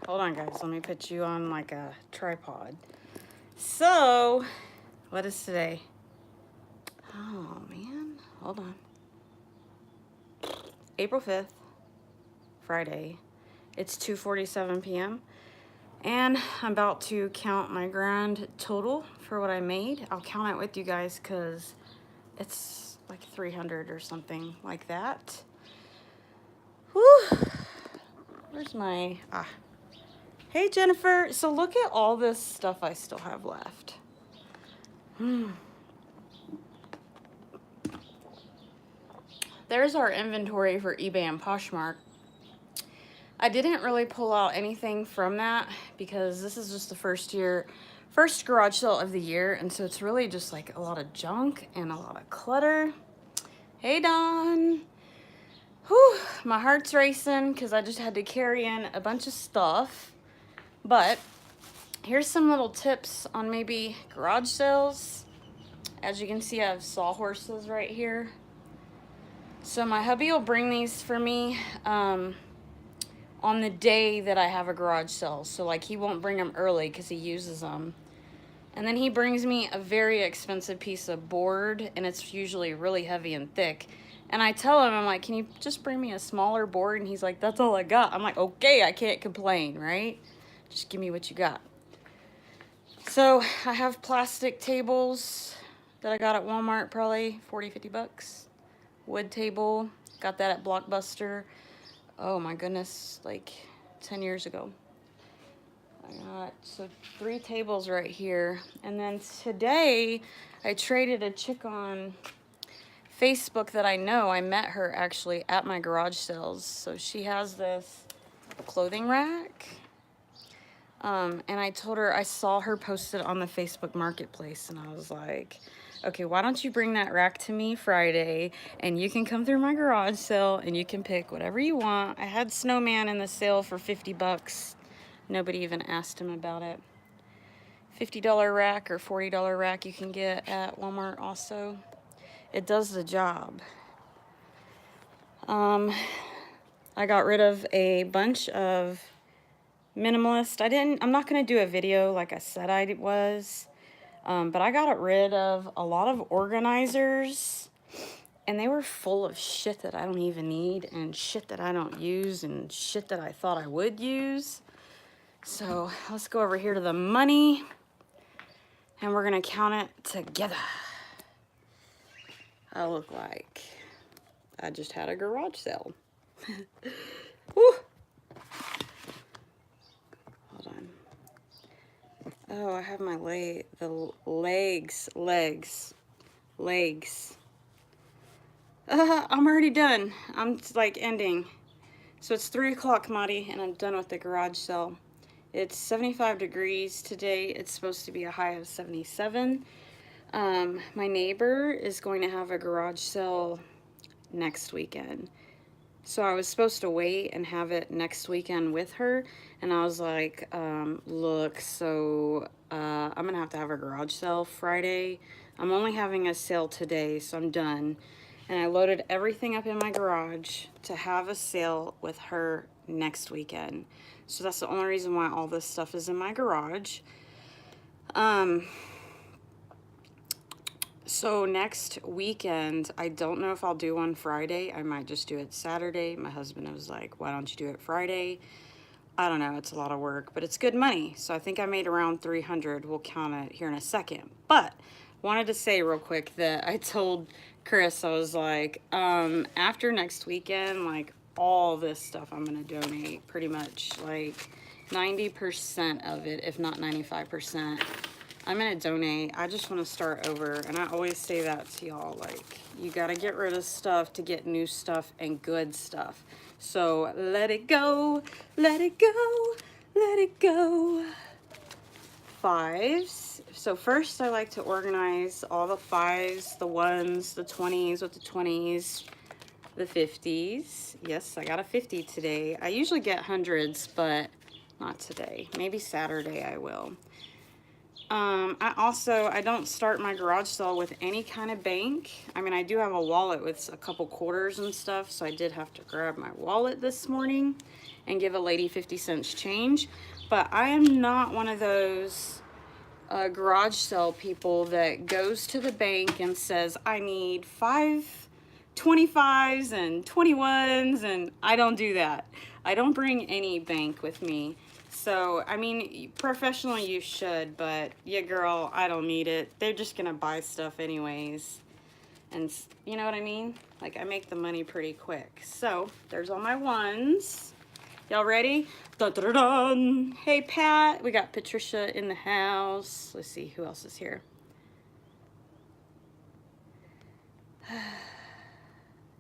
Hold on, guys. Let me put you on like a tripod. So, what is today? Oh, man. Hold on. April 5th, Friday. It's 2:47 p.m. And I'm about to count my grand total for what I made. I'll count it with you guys because it's like 300 or something like that. Whew. Where's my... Hey, Jennifer. So look at all this stuff I still have left. There's our inventory for eBay and Poshmark. I didn't really pull out anything from that because this is just the first garage sale of the year, and so it's really just like a lot of junk and a lot of clutter. Hey, Dawn. Whew, my heart's racing because I just had to carry in a bunch of stuff. But here's some little tips on maybe garage sales. As you can see, I have sawhorses right here. So my hubby will bring these for me on the day that I have a garage sale. So like he won't bring them early because he uses them. And then he brings me a very expensive piece of board, and it's usually really heavy and thick. And I tell him, I'm like, can you just bring me a smaller board? And he's like, that's all I got. I'm like, okay, I can't complain, right? Just give me what you got. So I have plastic tables that I got at Walmart, probably 40, 50 bucks. Wood table, got that at Blockbuster. Oh my goodness, like 10 years ago. I got, so 3 tables right here. And then today I traded a chick on Facebook that I know. I met her actually at my garage sales. So she has this clothing rack. And I told her, I saw her posted on the Facebook Marketplace, and I was like, okay, why don't you bring that rack to me Friday, and you can come through my garage sale, and you can pick whatever you want. I had Snowman in the sale for 50 bucks. Nobody even asked him about it. $50 rack or $40 rack you can get at Walmart also. It does the job. I got rid of a bunch of minimalist. I'm not going to do a video like I said I was, but I got rid of a lot of organizers, and they were full of shit that I don't even need, and shit that I don't use, and shit that I thought I would use. So let's go over here to the money, and we're going to count it together. I look like I just had a garage sale. Woo! Oh, I have my legs. I'm already done. I'm like ending. So it's 3 o'clock, Maddie, and I'm done with the garage sale. It's 75 degrees today. It's supposed to be a high of 77. My neighbor is going to have a garage sale next weekend. So I was supposed to wait and have it next weekend with her, and I was like, look, so I'm going to have a garage sale Friday. I'm only having a sale today, so I'm done. And I loaded everything up in my garage to have a sale with her next weekend. So that's the only reason why all this stuff is in my garage. So next weekend, I don't know if I'll do one Friday. I might just do it Saturday. My husband was like, why don't you do it Friday? I don't know. It's a lot of work, but it's good money. So I think I made around 300. We'll count it here in a second. But wanted to say real quick that I told Chris, I was like, after next weekend, like all this stuff I'm going to donate pretty much like 90% of it, if not 95%. I'm going to donate. I just want to start over. And I always say that to y'all. Like, you got to get rid of stuff to get new stuff and good stuff. So let it go. Let it go. Let it go. 5s. So first I like to organize all the 5s, the 1s, the 20s with the 20s, the 50s. Yes, I got a 50 today. I usually get hundreds, but not today. Maybe Saturday I will. I don't start my garage sale with any kind of bank. I mean, I do have a wallet with a couple quarters and stuff, so I did have to grab my wallet this morning. and give a lady 50 cents change. But I am not one of those garage sale people that goes to the bank and says, I need 5 25s and 21s, and I don't do that. I don't bring any bank with me. So, I mean, professionally you should, but yeah, girl, I don't need it. They're just gonna buy stuff anyways. And you know what I mean? Like, I make the money pretty quick. So, there's all my ones. Y'all ready? Dun, dun, dun, dun. Hey, Pat. We got Patricia in the house. Let's see who else is here.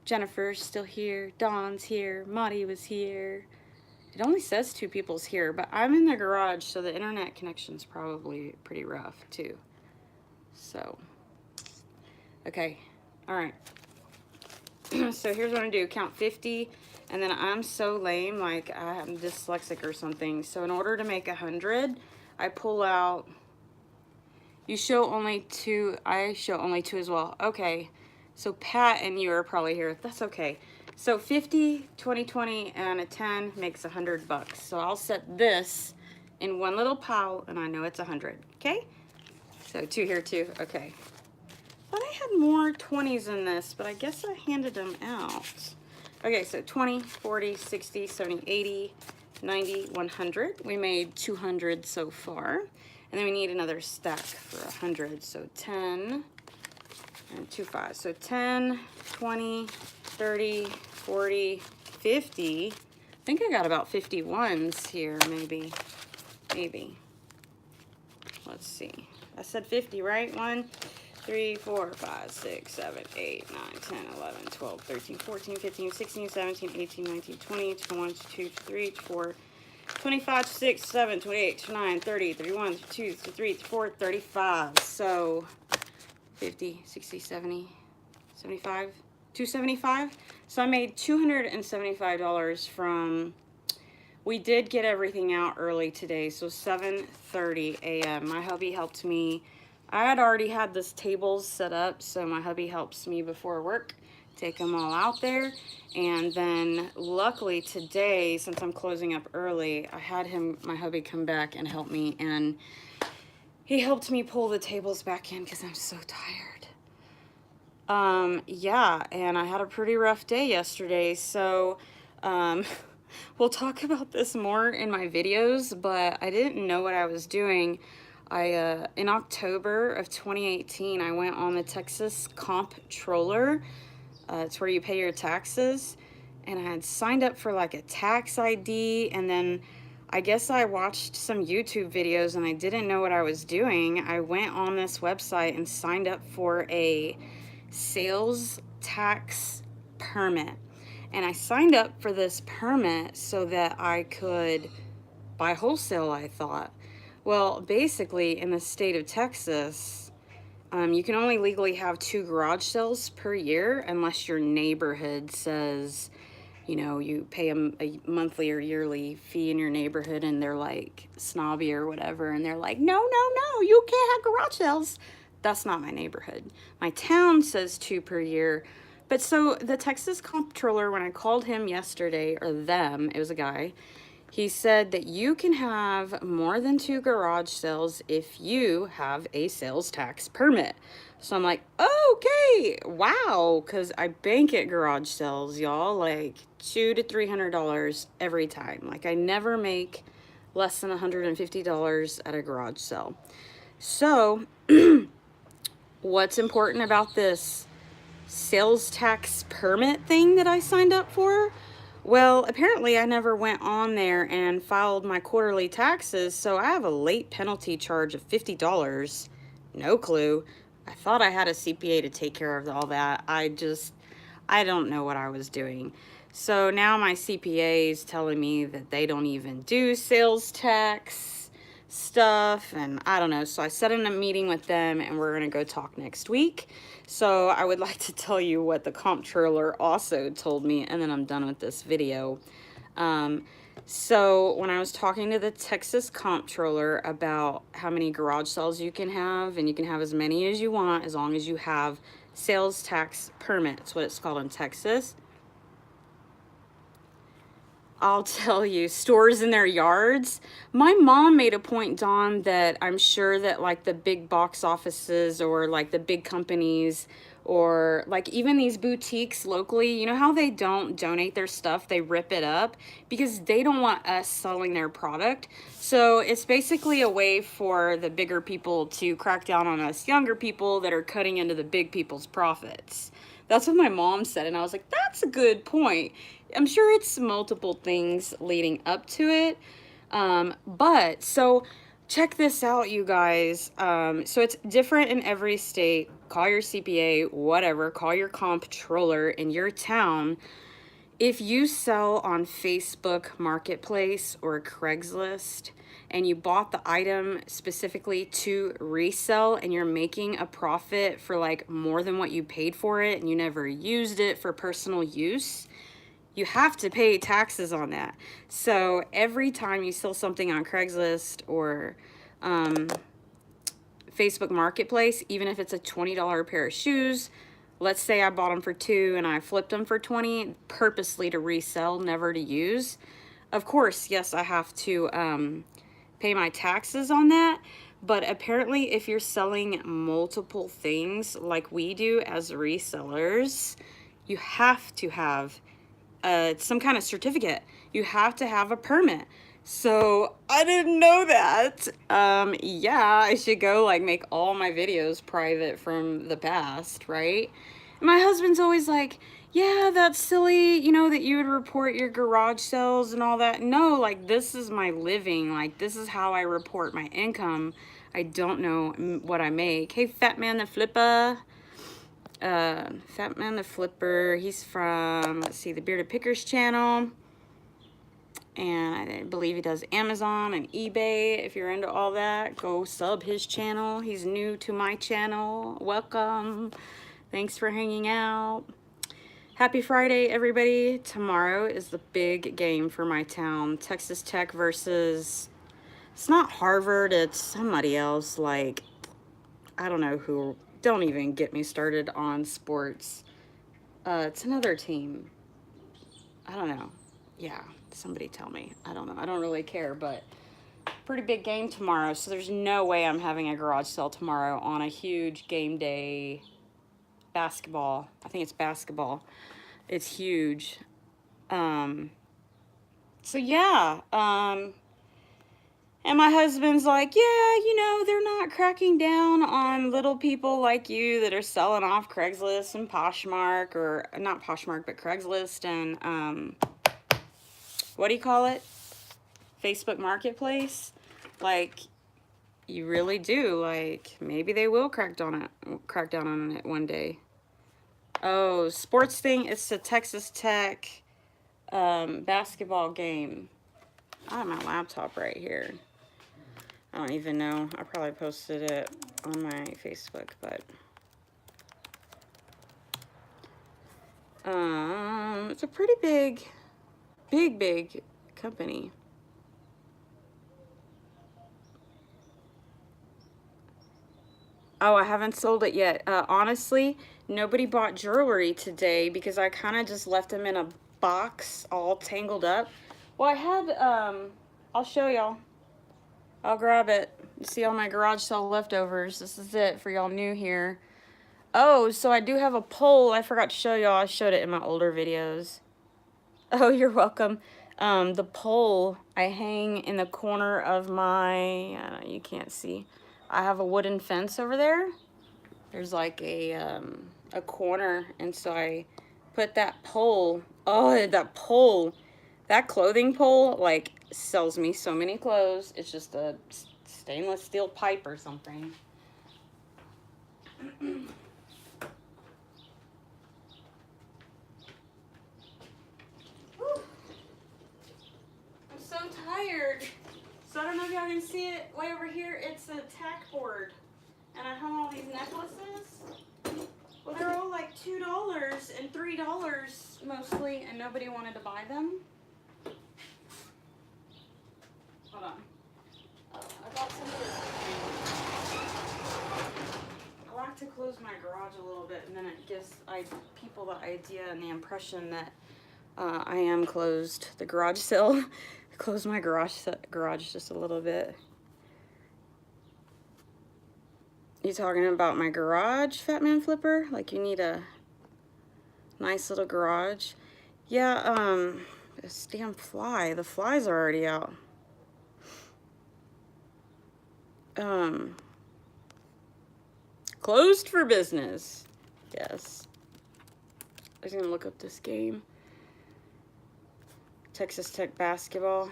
Jennifer's still here. Dawn's here. Monty was here. It only says 2 people's here, but I'm in the garage, so the internet connection's probably pretty rough, too. So, okay. All right. So here's what I'm gonna do. Count 50, and then I'm so lame, like I'm dyslexic or something. So in order to make 100, I pull out, you show only 2, I show only 2 as well. Okay, so Pat and you are probably here. That's okay. So 50, 20, 20, and a 10 makes $100. So I'll set this in one little pile, and I know it's 100, okay? So 2 here, 2, okay. I thought I had more 20s in this, but I guess I handed them out. Okay, so 20, 40, 60, 70, 80, 90, 100. We made 200 so far. And then we need another stack for 100. So 10 and 2 5. So 10, 20, 30, 40, 50. I think I got about 51s here, maybe. Maybe. Let's see. I said 50, right? 1, 3, 4, 5, 6, 7, 8, 9, 10, 11, 12, 13, 14, 15, 16, 17, 18, 19, 20, 21, 22, 23, 24, 25, 26, 27, 28, 29, 30, 31, 32, 33, 34, 35. So 50, 60, 70, 75, 275. So I made $275 from, we did get everything out early today, so 7:30 a.m. My hubby helped me. I had already had this tables set up, so my hubby helps me before work, take them all out there. And then luckily today, since I'm closing up early, I had my hubby come back and help me, and he helped me pull the tables back in because I'm so tired. Yeah, and I had a pretty rough day yesterday, so we'll talk about this more in my videos, but I didn't know what I was doing. In October of 2018, I went on the Texas Comptroller. It's where you pay your taxes, and I had signed up for like a tax ID, and then I guess I watched some YouTube videos and I didn't know what I was doing. I went on this website and signed up for a sales tax permit. And I signed up for this permit so that I could buy wholesale, I thought. Well, basically, in the state of Texas, you can only legally have 2 garage sales per year unless your neighborhood says, you know, you pay them a monthly or yearly fee in your neighborhood and they're like snobby or whatever. And they're like, no, no, no, you can't have garage sales. That's not my neighborhood. My town says 2 per year. But so the Texas Comptroller, when I called him yesterday, or them, it was a guy, he said that you can have more than 2 garage sales if you have a sales tax permit. So I'm like, okay, wow, because I bank at garage sales, y'all, like $200 to $300 every time. Like I never make less than $150 at a garage sale. So what's important about this sales tax permit thing that I signed up for? Well, apparently I never went on there and filed my quarterly taxes, so I have a late penalty charge of $50. No clue. I thought I had a CPA to take care of all that. I don't know what I was doing. So now my CPA is telling me that they don't even do sales tax stuff, and I don't know. So I set in a meeting with them, and we're going to go talk next week. So I would like to tell you what the comptroller also told me, and then I'm done with this video. So when I was talking to the Texas Comptroller about how many garage sales you can have, and you can have as many as you want as long as you have sales tax permit, that's what it's called in Texas. I'll tell you, stores in their yards. My mom made a point, Dawn, that I'm sure that like the big box offices or like the big companies or like even these boutiques locally, you know how they don't donate their stuff, they rip it up because they don't want us selling their product. So it's basically a way for the bigger people to crack down on us younger people that are cutting into the big people's profits. That's what my mom said, and I was like, that's a good point. I'm sure it's multiple things leading up to it. But so check this out, you guys. So it's different in every state. Call your CPA, whatever, call your comptroller in your town. If you sell on Facebook Marketplace or Craigslist and you bought the item specifically to resell and you're making a profit for like more than what you paid for it and you never used it for personal use, you have to pay taxes on that. So every time you sell something on Craigslist or Facebook Marketplace, even if it's a $20 pair of shoes, let's say I bought them for $2 and I flipped them for $20 purposely to resell, never to use. Of course, yes, I have to pay my taxes on that. But apparently if you're selling multiple things like we do as resellers, you have to have some kind of certificate. You have to have a permit. So I didn't know that. Yeah, I should go like make all my videos private from the past, right? And my husband's always like, yeah, that's silly, you know, that you would report your garage sales and all that. No, like this is my living. Like this is how I report my income. I don't know what I make. Hey, Fat Man the Flipper. Fat Man the Flipper. He's from, let's see, the Bearded Pickers channel. And I believe he does Amazon and eBay. If you're into all that, go sub his channel. He's new to my channel. Welcome. Thanks for hanging out. Happy Friday, everybody. Tomorrow is the big game for my town. Texas Tech versus, it's not Harvard, it's somebody else. Like, I don't know who. Don't even get me started on sports. It's another team. I don't know. Yeah, somebody tell me. I don't know. I don't really care, but pretty big game tomorrow. So there's no way I'm having a garage sale tomorrow on a huge game day basketball. I think it's basketball. It's huge. So yeah. And my husband's like, yeah, you know, they're not cracking down on little people like you that are selling off Craigslist and Poshmark, or not Poshmark, but Craigslist and, what do you call it? Facebook Marketplace. Like, you really do. Like, maybe they will crack down on it one day. Oh, sports thing. It's the Texas Tech basketball game. I have my laptop right here. I don't even know. I probably posted it on my Facebook, but it's a pretty big company. Oh, I haven't sold it yet. Honestly, nobody bought jewelry today because I kind of just left them in a box all tangled up. Well, I had, I'll show y'all. I'll grab it. You see all my garage sale leftovers. This is it for y'all new here. Oh, so I do have a poll. I forgot to show y'all. I showed it in my older videos. Oh, you're welcome. The pole I hang in the corner of my, you can't see. I have a wooden fence over there. There's like a corner, and so I put that pole. Oh, that pole, that clothing pole, like sells me so many clothes. It's just a stainless steel pipe or something. I'm so tired. So I don't know if y'all can see it way over here. It's a tack board. And I hung all these necklaces. Well, they're all like $2 and $3 mostly, and nobody wanted to buy them. Hold on. I got some of this. I like to close my garage a little bit, and then it gives people the idea and the impression that I am closed the garage sale. Closed my garage just a little bit. You talking about my garage, Fat Man Flipper? Like you need a nice little garage? Yeah, this damn fly. The flies are already out. Closed for business. Yes. I was gonna look up this game. Texas Tech basketball.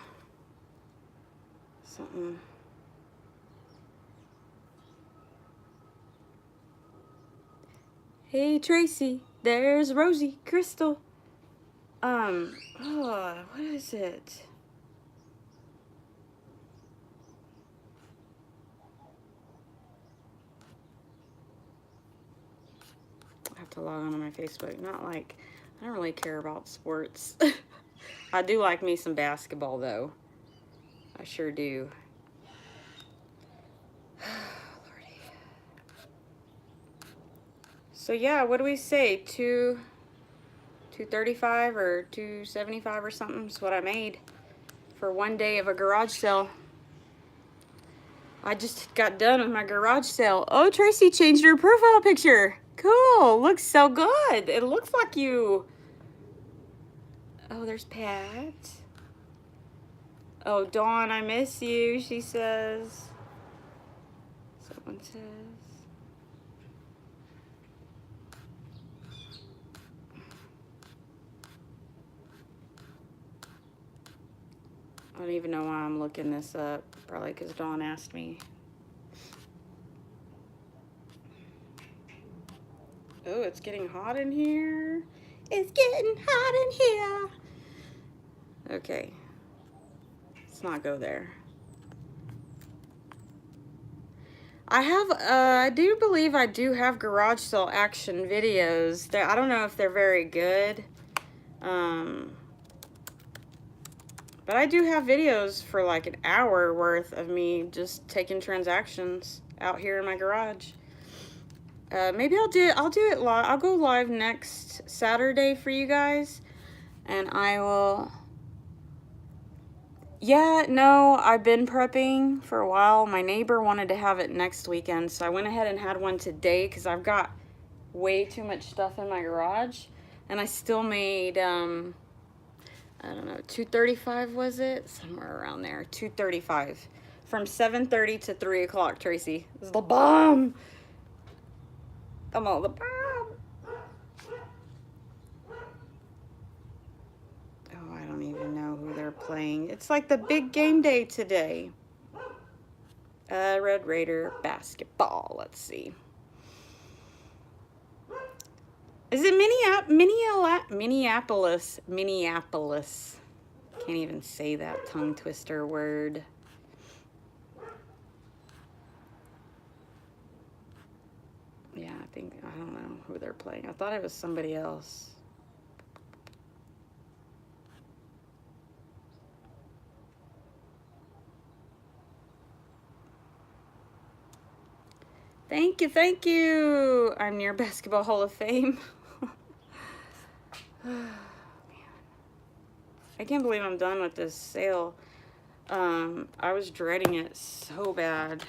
Something. Hey Tracy, there's Rosie Crystal. Oh, what is it? I have to log on to my Facebook. Not like, I don't really care about sports. I do like me some basketball though. I sure do. Lordy. So yeah, what do we say? 235 or 275 or something is what I made for one day of a garage sale. I just got done with my garage sale. Oh, Tracy changed her profile picture. Cool. Looks so good. It looks like you. Oh, there's Pat. Oh, Dawn, I miss you, she says. Someone says. I don't even know why I'm looking this up. Probably because Dawn asked me. Oh, it's getting hot in here. It's getting hot in here. Okay. Let's not go there. I do believe I do have garage sale action videos. I don't know if they're very good. But I do have videos for like an hour worth of me just taking transactions out here in my garage. Maybe I'll do it live. I'll go live next Saturday for you guys, and I will. Yeah, no, I've been prepping for a while. My neighbor wanted to have it next weekend, so I went ahead and had one today because I've got way too much stuff in my garage, and I still made I don't know, 235 was it? Somewhere around there, 235 from 7:30 to 3 o'clock. Tracy, this is the bomb. I'm all the bomb. Oh, I don't even know who they're playing. It's like the big game day today. Red Raider basketball. Let's see. Is it Minneapolis? Minneapolis. Can't even say that tongue twister word. Yeah, I don't know who they're playing. I thought it was somebody else. Thank you, thank you. I'm near Basketball Hall of Fame. Man. I can't believe I'm done with this sale. I was dreading it so bad,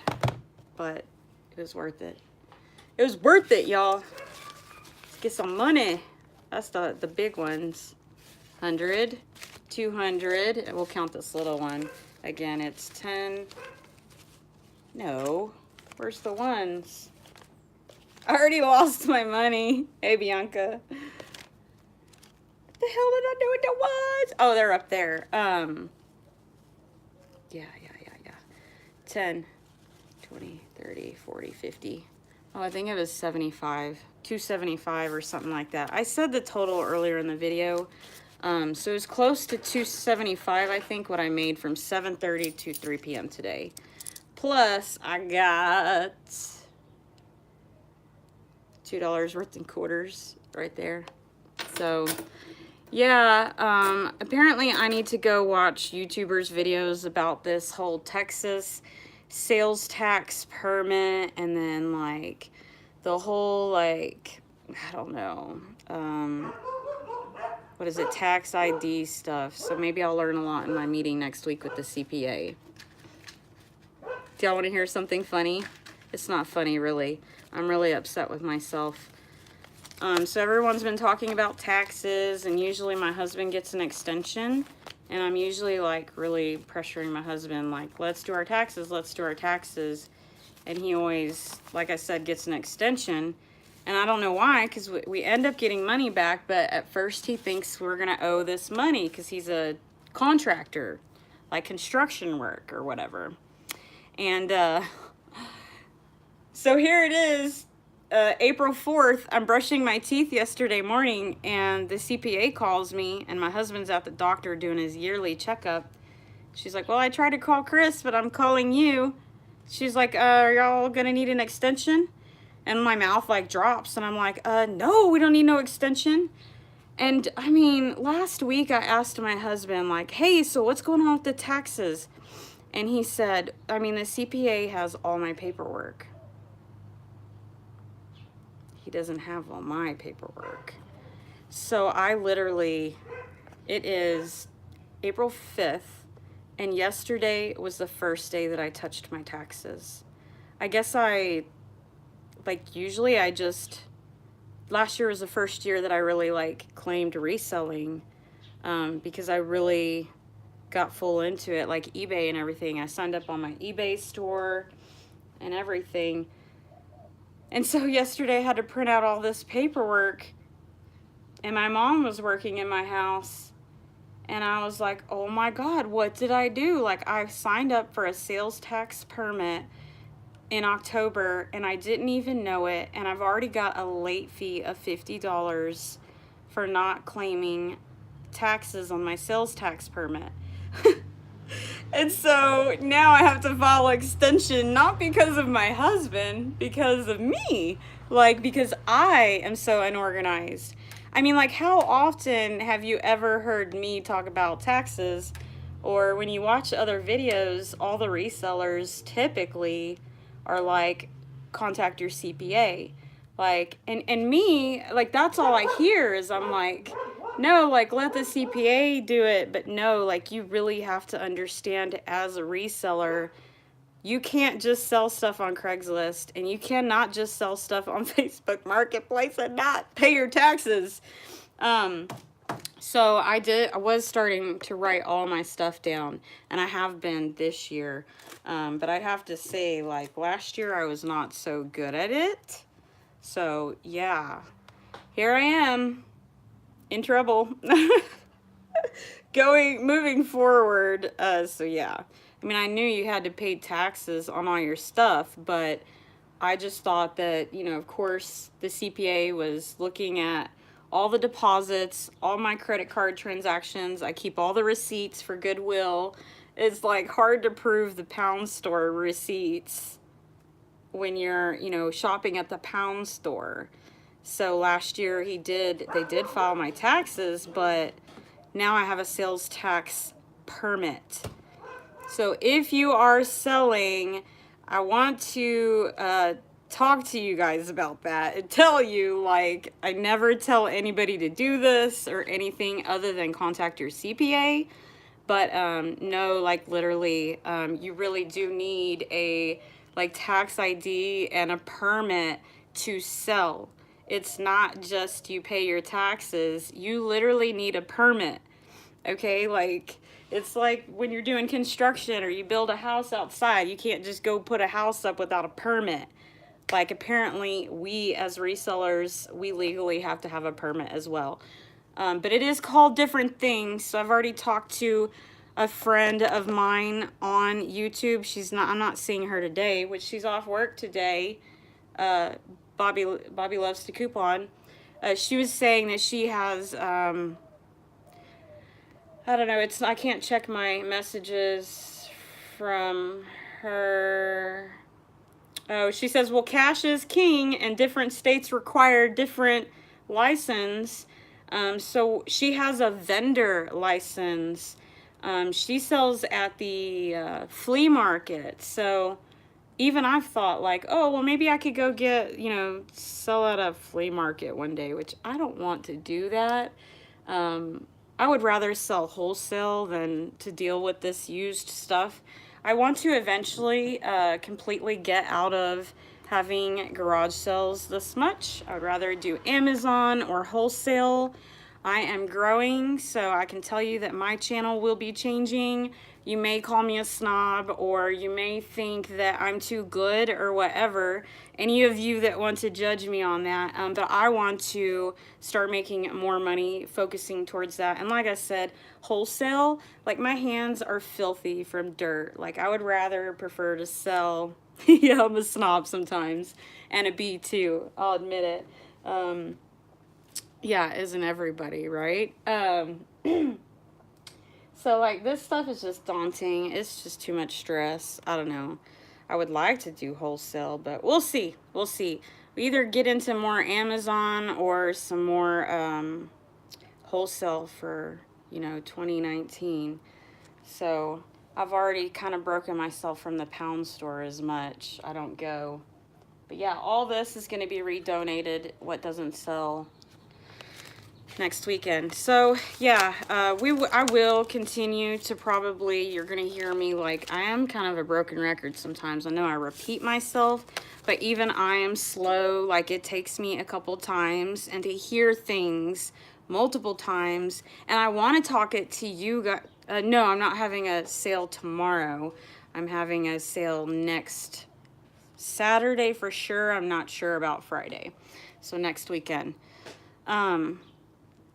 but it was worth it. It was worth it, y'all. Let's get some money. That's the big ones. 100, 200, and we'll count this little one. Again, it's 10. No, where's the ones? I already lost my money. Hey, Bianca. What the hell did I do with the ones? Oh, they're up there. Yeah. 10, 20, 30, 40, 50. Oh, I think it was 75. 275 or something like that. I said the total earlier in the video. So it was close to 275, I think, what I made from 7:30 to 3 p.m. today. Plus, I got $2 worth in quarters right there. So, yeah, apparently I need to go watch YouTubers' videos about this whole Texas sales tax permit, and then, like, the whole, like, I don't know, what is it, tax ID stuff. So maybe I'll learn a lot in my meeting next week with the CPA. Do y'all want to hear something funny? It's not funny, really. I'm really upset with myself. So everyone's been talking about taxes, and usually my husband gets an extension, and I'm usually like really pressuring my husband, like, let's do our taxes, let's do our taxes. And he always, like I said, gets an extension. And I don't know why, because we end up getting money back, but at first he thinks we're going to owe this money because he's a contractor, like construction work or whatever. And so here it is, April 4th, I'm brushing my teeth yesterday morning, and the CPA calls me, and my husband's at the doctor doing his yearly checkup. She's like, well, I tried to call Chris, but I'm calling you. She's like, are y'all gonna need an extension? And my mouth like drops, and I'm like, no, we don't need no extension. And I mean, last week I asked my husband, like, hey, so what's going on with the taxes? And he said, I mean, the CPA has all my paperwork. He doesn't have all my paperwork. So I literally, it is April 5th, and yesterday was the first day that I touched my taxes. I guess usually I just, last year was the first year that I really like claimed reselling, because I really got full into it, like eBay and everything. I signed up on my eBay store and everything. And so yesterday I had to print out all this paperwork, and my mom was working in my house, and I was like, oh my God, what did I do? Like, I signed up for a sales tax permit in October, and I didn't even know it, and I've already got a late fee of $50 for not claiming taxes on my sales tax permit. And so now I have to file extension, not because of my husband, because of me. Like, because I am so unorganized. I mean, like, how often have you ever heard me talk about taxes? Or when you watch other videos, all the resellers typically are like, contact your CPA. Like, and me, like, that's all I hear is I'm like, no, like, let the CPA do it. But no, like, you really have to understand as a reseller, you can't just sell stuff on Craigslist, and you cannot just sell stuff on Facebook Marketplace and not pay your taxes. So I was starting to write all my stuff down, and I have been this year. But I have to say, like, last year I was not so good at it. So yeah, here I am in trouble. Moving forward. So yeah, I mean, I knew you had to pay taxes on all your stuff, but I just thought that, you know, of course the CPA was looking at all the deposits, all my credit card transactions. I keep all the receipts for Goodwill. It's like hard to prove the pound store receipts when you're, you know, shopping at the pound store. So last year they did file my taxes, but now I have a sales tax permit. So if you are selling, I want to talk to you guys about that and tell you, like, I never tell anybody to do this or anything other than contact your CPA. But no, like, literally, you really do need a, like, tax ID and a permit to sell. It's not just you pay your taxes. You literally need a permit. Okay, like, it's like when you're doing construction or you build a house outside, you can't just go put a house up without a permit. Like, apparently we as resellers, we legally have to have a permit as well. But it is called different things. So I've already talked to a friend of mine on YouTube. I'm not seeing her today, which she's off work today. Bobby loves to coupon. She was saying that she has, I don't know, I can't check my messages from her. Oh, she says, well, cash is king and different states require different license. So she has a vendor license. She sells at the flea market. So even I've thought, like, oh, well, maybe I could go sell at a flea market one day, which I don't want to do that. I would rather sell wholesale than to deal with this used stuff. I want to eventually completely get out of having garage sales this much. I would rather do Amazon or wholesale. I am growing, so I can tell you that my channel will be changing. You may call me a snob, or you may think that I'm too good or whatever. Any of you that want to judge me on that, but I want to start making more money focusing towards that. And like I said, wholesale, like my hands are filthy from dirt. Like I would rather prefer to sell, yeah, I'm a snob sometimes, and a bee too, I'll admit it. Yeah, isn't everybody, right? So like this stuff is just daunting. It's just too much stress. I don't know. I would like to do wholesale, but we'll see. We'll see. We either get into more Amazon or some more wholesale for, 2019. So I've already kind of broken myself from the pound store as much. I don't go. But yeah, all this is going to be redonated, what doesn't sell, next weekend. So yeah, I will continue to probably, you're gonna hear me, like I am kind of a broken record sometimes. I know I repeat myself, but even I am slow. Like it takes me a couple times and to hear things multiple times, and I want to talk it to you guys. No, I'm not having a sale tomorrow. I'm having a sale next Saturday for sure. I'm not sure about Friday, so next weekend.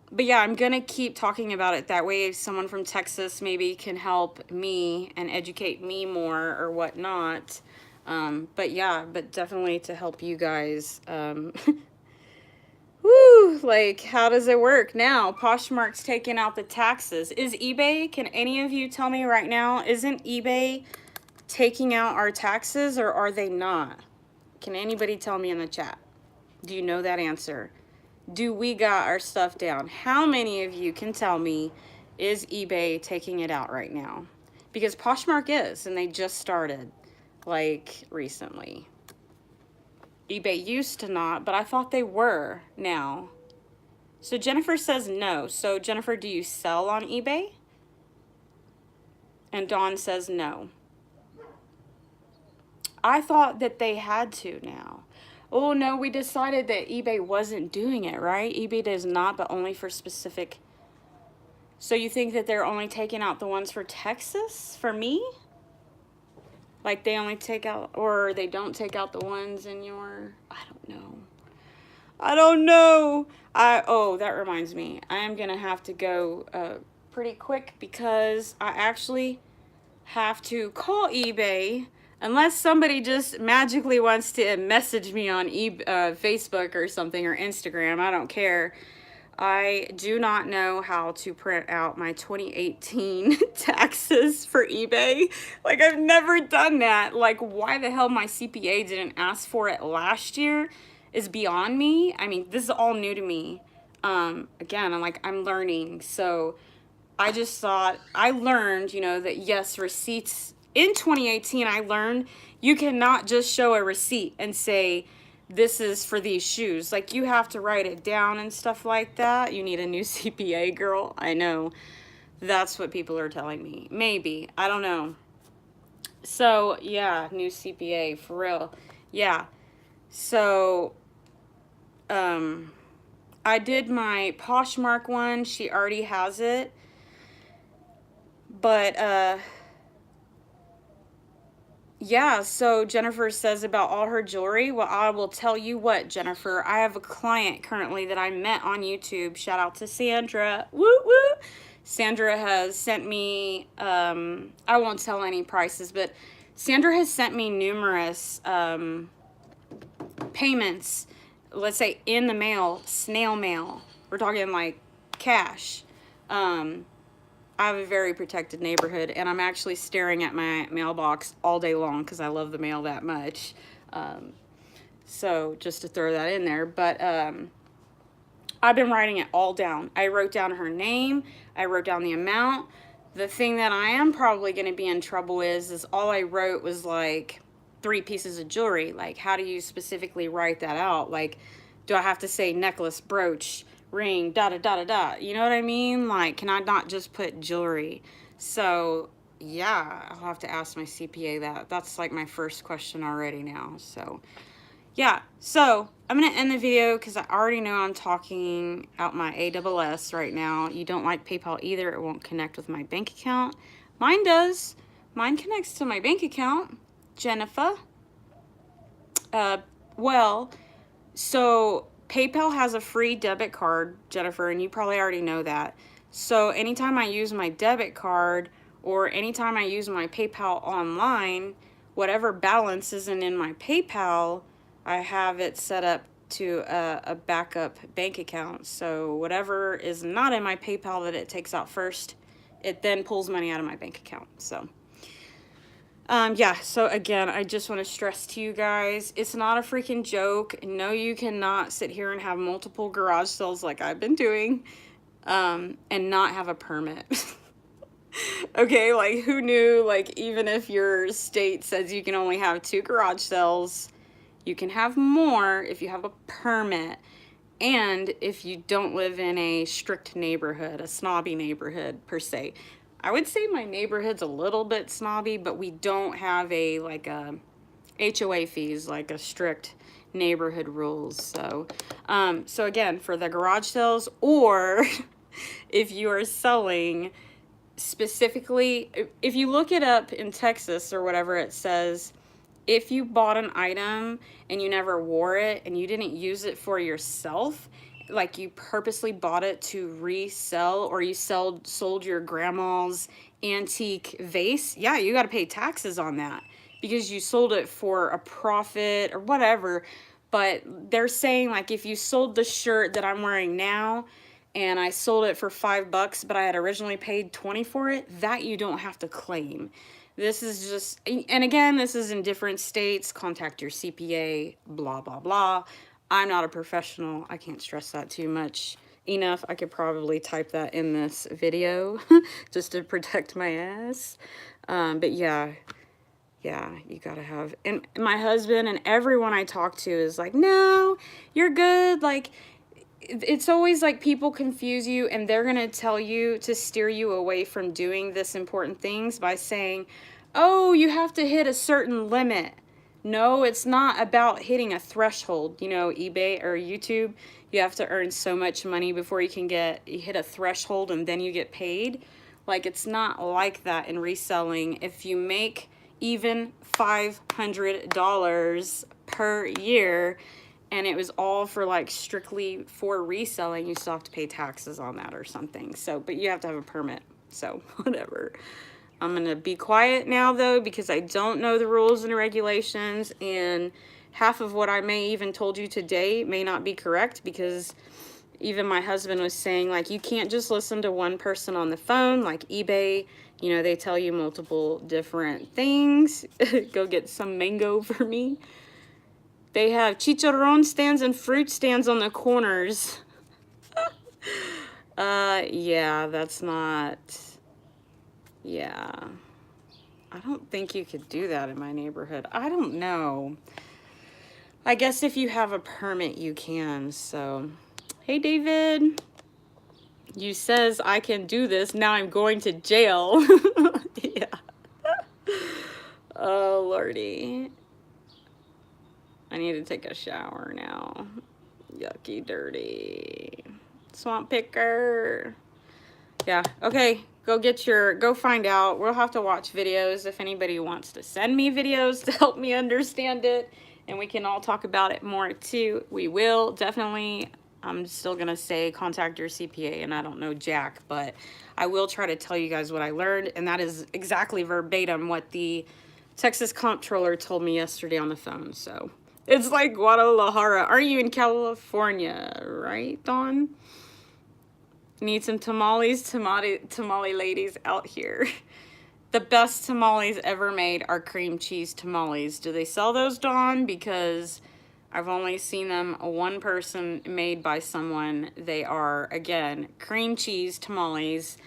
But yeah, I'm gonna keep talking about it that way. Someone from Texas maybe can help me and educate me more or whatnot. But yeah, but definitely to help you guys. Woo, like how does it work now? Poshmark's taking out the taxes. Is eBay, can any of you tell me right now, isn't eBay taking out our taxes, or are they not? Can anybody tell me in the chat? Do you know that answer? Do we got our stuff down? How many of you can tell me, is eBay taking it out right now? Because Poshmark is, and they just started, like, recently. eBay used to not, but I thought they were now. So Jennifer says no. So Jennifer, do you sell on eBay? And Dawn says no. I thought that they had to now. Oh no, we decided that eBay wasn't doing it, right? eBay does not, but only for specific. So you think that they're only taking out the ones for Texas, for me? Like they only take out, or they don't take out the ones in your, I don't know. I don't know. Oh, that reminds me. I am going to have to go pretty quick because I actually have to call eBay. Unless somebody just magically wants to message me on Facebook or something, or Instagram, I don't care. I do not know how to print out my 2018 taxes for eBay. Like, I've never done that. Like, why the hell my CPA didn't ask for it last year is beyond me. I mean, this is all new to me. Again, I'm learning. So I just thought, I learned, that yes, receipts. In 2018, I learned you cannot just show a receipt and say, this is for these shoes. Like, you have to write it down and stuff like that. You need a new CPA, girl. I know. That's what people are telling me. Maybe. I don't know. So, yeah, new CPA, for real. Yeah. So, I did my Poshmark one. She already has it. But, yeah, so Jennifer says about all her jewelry. Well, I will tell you what, Jennifer. I have a client currently that I met on YouTube. Shout out to Sandra. Woo woo. Sandra has sent me, I won't tell any prices, but Sandra has sent me numerous payments, let's say in the mail, snail mail. We're talking like cash. I have a very protected neighborhood, and I'm actually staring at my mailbox all day long because I love the mail that much. So just to throw that in there. But I've been writing it all down. I wrote down her name. I wrote down the amount. The thing that I am probably going to be in trouble is all I wrote was like 3 pieces of jewelry. Like, how do you specifically write that out? Like, do I have to say necklace, brooch, ring, da da da da da. You know what I mean? Like, can I not just put jewelry? So yeah, I'll have to ask my CPA that. That's like my first question already now. So yeah, so I'm gonna end the video because I already know I'm talking out my ASS right now. You don't like PayPal either. It won't connect with my bank account. Mine does. Mine connects to my bank account. Jennifer. Well, so PayPal has a free debit card, Jennifer, and you probably already know that. So anytime I use my debit card or anytime I use my PayPal online, whatever balance isn't in my PayPal, I have it set up to a backup bank account. So whatever is not in my PayPal that it takes out first, it then pulls money out of my bank account. So yeah, so again, I just want to stress to you guys, it's not a freaking joke. No, you cannot sit here and have multiple garage sales like I've been doing, and not have a permit. Okay, like who knew, like even if your state says you can only have 2 garage sales, you can have more if you have a permit. And if you don't live in a strict neighborhood, a snobby neighborhood per se. I would say my neighborhood's a little bit snobby, but we don't have a like a HOA fees, like a strict neighborhood rules. So so again, for the garage sales, or if you are selling specifically, if you look it up in Texas or whatever, it says if you bought an item and you never wore it and you didn't use it for yourself, like you purposely bought it to resell, or you sold your grandma's antique vase, yeah, you got to pay taxes on that because you sold it for a profit or whatever. But they're saying like if you sold the shirt that I'm wearing now and I sold it for $5, but I had originally paid 20 for it, that you don't have to claim. This is just, and again, this is in different states. Contact your CPA, blah, blah, blah. I'm not a professional. I can't stress that too much enough. I could probably type that in this video just to protect my ass. But yeah, you gotta have, and my husband and everyone I talk to is like, no, you're good. Like, it's always like people confuse you and they're going to tell you to steer you away from doing this important things by saying, oh, you have to hit a certain limit. No, it's not about hitting a threshold. You know, eBay or YouTube, you have to earn so much money before you can you hit a threshold and then you get paid. Like, it's not like that in reselling. If you make even $500 per year, and it was all for like strictly for reselling, you still have to pay taxes on that or something. So, but you have to have a permit. So whatever. I'm going to be quiet now though, because I don't know the rules and regulations, and half of what I may even told you today may not be correct, because even my husband was saying like, you can't just listen to one person on the phone, like eBay, you know, they tell you multiple different things. Go get some mango for me. They have chicharron stands and fruit stands on the corners. Yeah, that's not, yeah. I don't think you could do that in my neighborhood. I don't know. I guess if you have a permit, you can. So, hey, David. You says I can do this. Now I'm going to jail. Yeah. Oh, Lordy. I need to take a shower now. Yucky, dirty. Swamp picker. Yeah, okay. Go find out. We'll have to watch videos if anybody wants to send me videos to help me understand it. And we can all talk about it more too. We will, definitely. I'm still going to say contact your CPA, and I don't know jack, but I will try to tell you guys what I learned. And that is exactly verbatim what the Texas comptroller told me yesterday on the phone. So it's like Guadalajara. Are you in California, right, Dawn? Need some tamales, tamale ladies out here. The best tamales ever made are cream cheese tamales. Do they sell those, Dawn? Because I've only seen them one person made by someone. They are, again, cream cheese tamales.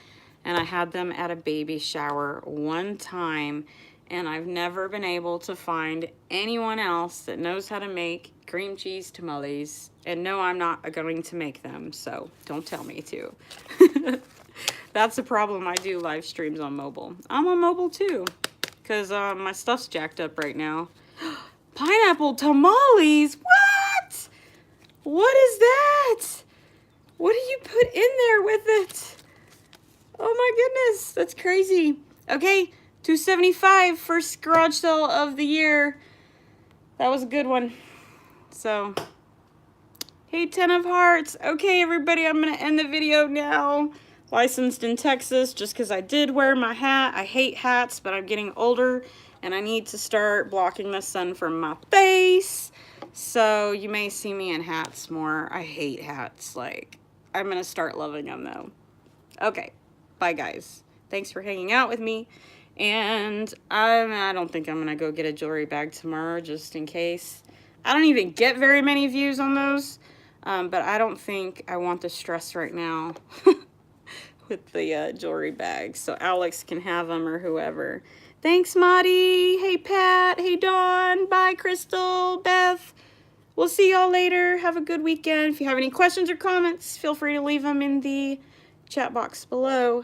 And I had them at a baby shower one time. and I've never been able to find anyone else that knows how to make cream cheese tamales. And no, I'm not going to make them, so don't tell me to. That's the problem. I do live streams on mobile. I'm on mobile too, because my stuff's jacked up right now. Pineapple tamales? What? What is that? What do you put in there with it? Oh my goodness, that's crazy. Okay, $2.75, first garage sale of the year. That was a good one. So, hey, 10 of hearts. Okay, everybody, I'm going to end the video now. Licensed in Texas, just because I did wear my hat. I hate hats, but I'm getting older, and I need to start blocking the sun from my face. So, you may see me in hats more. I hate hats. Like, I'm going to start loving them, though. Okay, bye, guys. Thanks for hanging out with me. And I don't think I'm going to go get a jewelry bag tomorrow, just in case. I don't even get very many views on those, but I don't think I want the stress right now with the jewelry bags. So Alex can have them, or whoever. Thanks, Maddie. Hey, Pat. Hey, Dawn. Bye, Crystal. Beth. We'll see y'all later. Have a good weekend. If you have any questions or comments, feel free to leave them in the chat box below.